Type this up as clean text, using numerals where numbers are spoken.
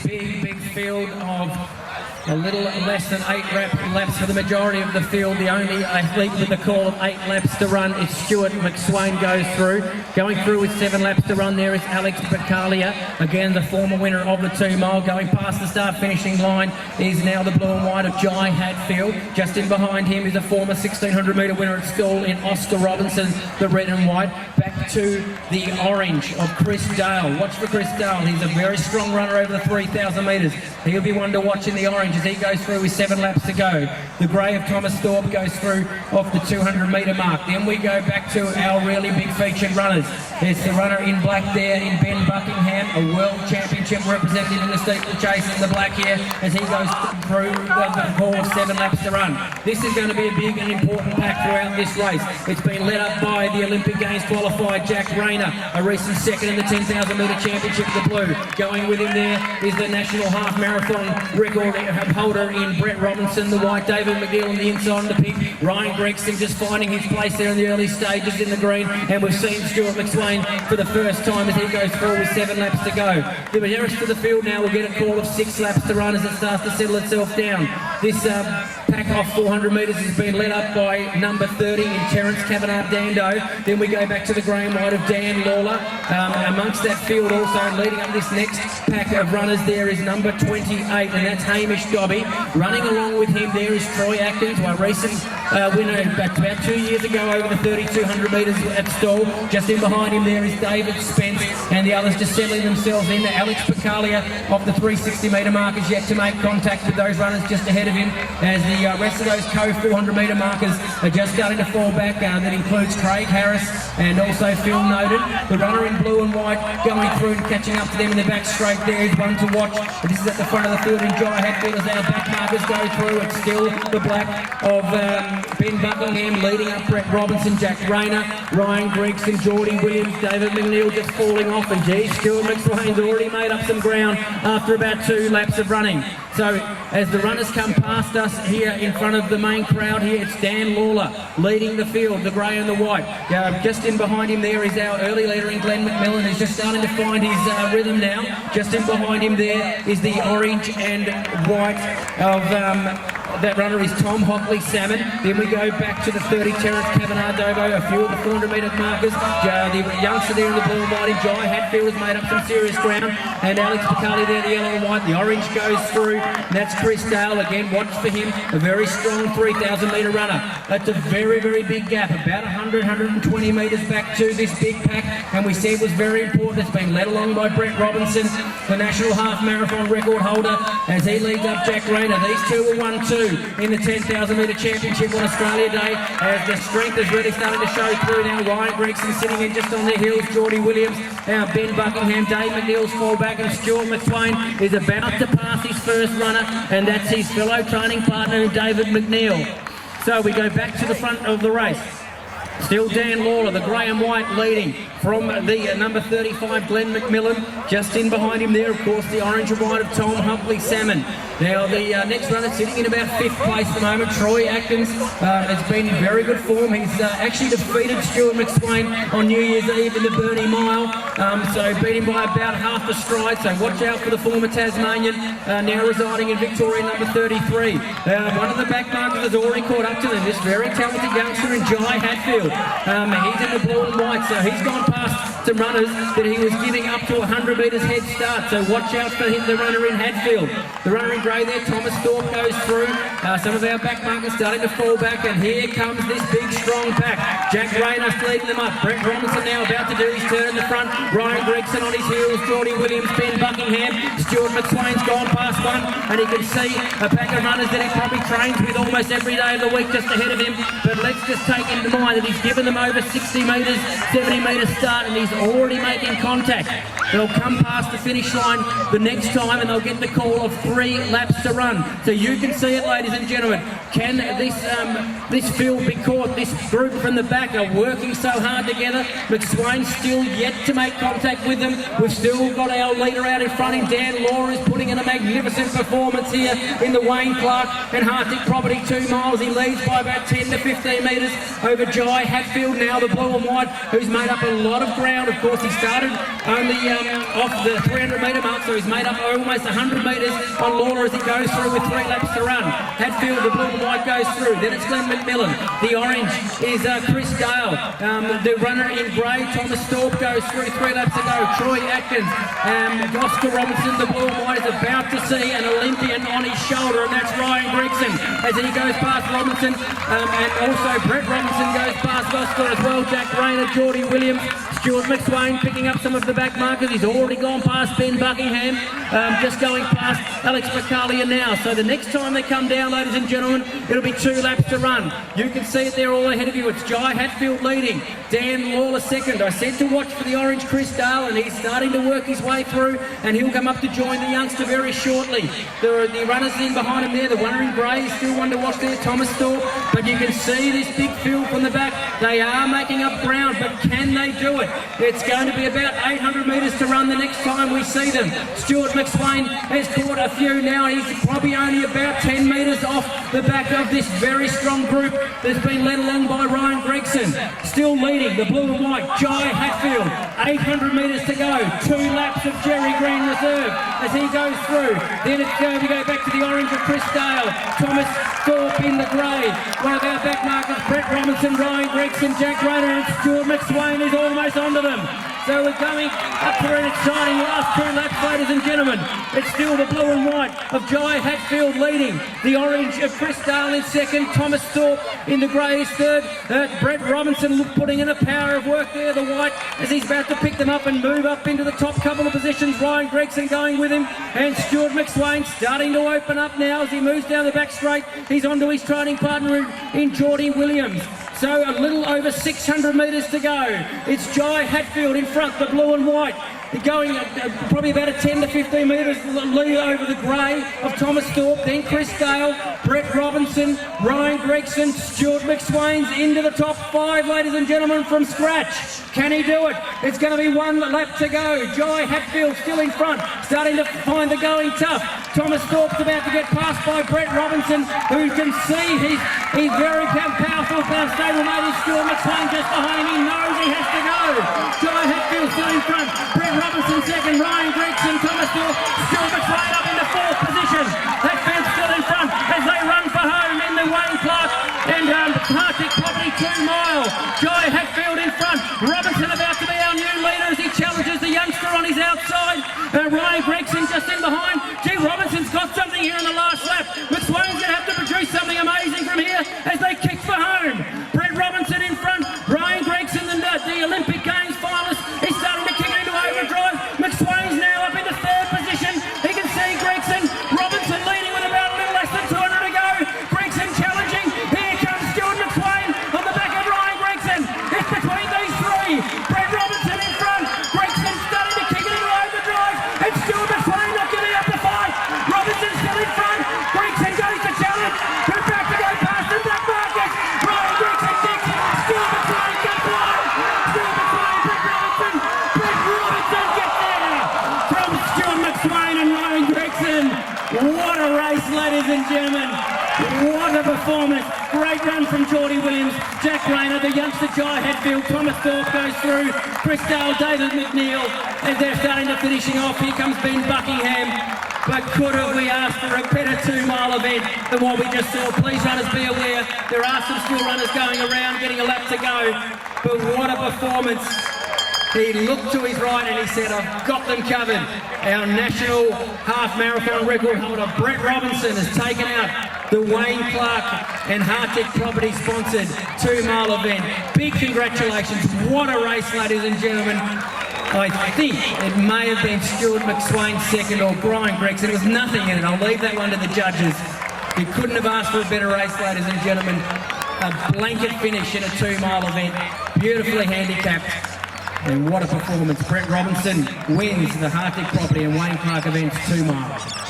big field of a little less than 8 laps for the majority of the field. The only athlete with the call of 8 laps to run is Stewart McSweyn goes through. Going through with 7 laps to run there is Alex Bacalia, again the former winner of the 2 mile. Going past the start finishing line is now the blue and white of Jhye Hadfield. Just in behind him is a former 1600 metre winner at school in Oscar Robinson, the red and white. Back to the orange of Chris Dale. Watch for Chris Dale. He's a very strong runner over the 3,000 metres. He'll be one to watch in the orange as he goes through with 7 laps to go. The grey of Thomas Thorpe goes through off the 200 metre mark. Then we go back to our really big featured runners. There's the runner in black there in Ben Buckingham, a world championship representative in the steeplechase in the black here as he goes through the call of 7 laps to run. This is going to be a big and important pack throughout this race. It's been led up by the Olympic Games qualified Jack Rayner, a recent second in the 10,000 metre championship, the blue. Going with him there is the national half marathon record holder in Brett Robinson, the white. David McNeil on the inside on the pink. Ryan Gregson just finding his place there in the early stages in the green, and we've seen Stewart McSweyn for the first time as he goes through with 7 laps to go. The rest of the field now will get a call of 6 laps to run as it starts to settle itself down. This pack off 400 metres has been led up by number 30 in Terence Kavanagh Dando. Then we go back to the grey and white of Dan Lawler. Amongst that field also leading up this next pack of runners there is number 28, and that's Hamish Dobby. Running along with him there is Troy Atkins, a recent winner about 2 years ago over the 3,200 metres at Stall. Just in behind him there is David Spence, and the others just settling themselves in. Alex Bacalia off the 360 metre mark is yet to make contact with those runners just ahead of him, as the rest of those co-400 metre markers are just starting to fall back. That includes Craig Harris and also Phil Noden. The runner in blue and white going through and catching up to them in the back straight there is one to watch. This is at the front of the field in Jhye Hadfield as our back markers go through. It's still the black of Ben Buckingham leading up Brett Robinson, Jack Rayner, Ryan Gregson, Geordie Williamsz, David McNeil just falling off, and Stewart McSweyn's already made up some ground after about 2 laps of running. So as the runners come past us here in front of the main crowd here, it's Dan Lawler leading the field, the grey and the white. Just in behind him there is our early leader in Glenn McMillan, who's just starting to find his rhythm now. Just in behind him there is the orange and white of that runner is Tom Hockley Salmon. Then we go back to the 30 Terence Kavanagh Dobo, a few of the 400 metre markers. The youngster there in the blue and white, Jhye Hadfield, has made up some serious ground. And Alex Bacalia there, the yellow and white. The orange goes through, and that's Chris Dale. Again, watch for him, a very strong 3,000 metre runner. That's a very, very big gap, about 100, 120 metres back to this big pack. And we said it was very important. It's been led along by Brett Robinson, the national half marathon record holder, as he leads up Jack Rayner. These two were 1-2 in the 10,000 metre championship on Australia Day, as the strength is really starting to show through now. Ryan Gregson sitting in just on their heels, Geordie Williamsz, now Ben Buckingham, Dave McNeil's fall back, and Stewart McSweyn is about to pass his first runner, and that's his fellow training partner, David McNeil. So we go back to the front of the race. Still Dan Lawler, the grey and white, leading from the number 35, Glenn McMillan. Just in behind him there, of course, the orange and white of Tom Hockley Salmon. Now the next runner sitting in about 5th place at the moment, Troy Atkins, has been in very good form. He's actually defeated Stewart McSweyn on New Year's Eve in the Burnie Mile, so beat him by about half a stride. So watch out for the former Tasmanian, now residing in Victoria, number 33. One of the back markers has already caught up to them, this very talented youngster in Jhye Hadfield. He's in the blue and white, so he's gone past some runners that he was giving up to 100 metres head start. So watch out for him, the runner in Hadfield. The runner in grey there, Thomas Thorpe, goes through. Some of our back markers starting to fall back, and here comes this big strong pack. Jack Rayner's leading them up. Brett Robinson now about to do his turn in the front. Ryan Gregson on his heels, Geordie Williamsz, Ben Buckingham. Stewart McSweyn's gone past one, and he can see a pack of runners that he probably trains with almost every day of the week just ahead of him. But let's just take into mind that he's given them over 60 metres, 70 metres start, and he's already making contact. They'll come past the finish line the next time, and they'll get the call of 3 laps to run. So you can see it, ladies and gentlemen. Can this field be caught? This group from the back are working so hard together. McSweyn's still yet to make contact with them. We've still got our leader out in front. And Dan Law is putting in a magnificent performance here in the Wayne Clark and Hartic Property 2 miles. He leads by about 10 to 15 metres over Jhye Hadfield, now the blue and white, who's made up a lot of ground. Of course, he started only off the 300-metre mark, so he's made up almost 100 metres on Lawler as he goes through with 3 laps to run. Hadfield, the blue and white, goes through. Then it's Glenn McMillan. The orange is Chris Dale. The runner in grey, Thomas Thorpe, goes through 3 laps to go. Troy Atkins, Oscar Robinson, the blue and white, is about to see an Olympian on his shoulder, and that's Ryan Gregson as he goes past Robinson, and also Brett Robinson goes past Oscar as well. Jack Rayner, Geordie Williamsz, Stewart McSweyn picking up some of the back markers. He's already gone past Ben Buckingham, just going past Alex McCarlia now. So the next time they come down, ladies and gentlemen, it'll be 2 laps to run. You can see it there all ahead of you. It's Jhye Hadfield leading, Dan Lawler second. I said to watch for the orange Chris Dale, and he's starting to work his way through, and he'll come up to join the youngster very shortly. The runners in behind him there, the runner in grey is still one to watch there, Thomas Thorpe, but you can see this big field from the back. They are making up ground, but can they do it? It's going to be about 800 metres to run the next time we see them. Stewart McSweyn has caught a few now. He's probably only about 10 metres off the back of this very strong group that's been led along by Ryan Gregson. Still leading, the blue and white, Jhye Hadfield. 800 metres to go. 2 laps of Jerry Green Reserve as he goes through. Then we go back to the orange of Chris Dale. Thomas Thorpe in the grey. One of our back markers, Brett Robinson, Ryan Gregson, Jack Rayner, and Stewart McSweyn is almost onto them. So we're going up for an exciting last 2 laps, ladies and gentlemen. It's still the blue and white of Jhye Hadfield leading. The orange of Chris Dale in second. Thomas Thorpe in the grey is third. Brett Robinson putting in a power of work there, the white, as he's about to pick them up and move up into the top couple of positions. Ryan Gregson going with him, and Stewart McSweyn starting to open up now as he moves down the back straight. He's onto his training partner in Geordie Williamsz. So a little over 600 metres to go. It's Jhye Hadfield in front, the blue and white. They're going probably about a 10 to 15 metres lead over the grey of Thomas Thorpe, then Chris Dale, Brett Robinson, Ryan Gregson, Stewart McSweyn's into the top 5, ladies and gentlemen, from scratch. Can he do it? It's going to be 1 lap to go. Jhye Hadfield still in front, starting to find the going tough. Thomas Thorpe's about to get passed by Brett Robinson, who can see he's very powerful. Stablemate is Stewart McSweyn just behind him. He knows he has to go. Jhye Hadfield still in front. Brett Robinson second, Ryan Gregson, Thomas Thorpe, Stewart McSweyn up in the 4th position. That fence still in front as they run for home in the Wayne Clark and Parkdale Property 2 mile. Jhye Hadfield in front. Robinson about to be our new leader as he challenges the youngster on his outside. Ryan Gregson just in behind. Gee, Robinson's got something here in the last lap. McSweyn's going to have to produce something amazing from here as they kick for home. Brett Robinson in front. Ryan Gregson, the Olympic Games finalist, is starting to kick into overdrive. McSweyn's now up in the 3rd position. He can see Gregson. Robinson leading with about a little less than 200 to go. Gregson challenging. Here comes Stewart McSweyn on the back of Ryan Gregson. It's between these 3. Brett Robinson in front. Gregson starting to kick it into overdrive. And Stewart McSweyn not giving up the fight. Robinson still in front. Gregson goes to challenge. We're back to go past the black markers. Ryan Gregson digs. Stewart McSweyn gets one. Stewart McSweyn, Brett Robinson. Brett Robinson gets there from Stewart McSweyn and Ryan Gregson. What a race, ladies and gentlemen. What a performance. Great run from Geordie Williamsz, Jack Rayner, the youngster Jhye Hadfield, Thomas Thorpe goes through, Chris Dale, David McNeil, as they're starting to finishing off. Here comes Ben Buckingham. But could have we asked for a better 2-mile event than what we just saw? Please, runners, be aware there are some still runners going around, getting a lap to go. But what a performance. He looked to his right and he said, I've got them covered. Our national half marathon record holder, Brett Robinson, has taken out the Wayne Clark and Hartic Property sponsored 2-mile event. Big congratulations. What a race, ladies and gentlemen. I think it may have been Stewart McSweyn second or Brian Gregson. There was nothing in it. I'll leave that one to the judges. You couldn't have asked for a better race, ladies and gentlemen. A blanket finish in a 2-mile event. Beautifully handicapped. And what a performance. Brett Robinson wins the Hartic Property and Wayne Clark events 2 miles.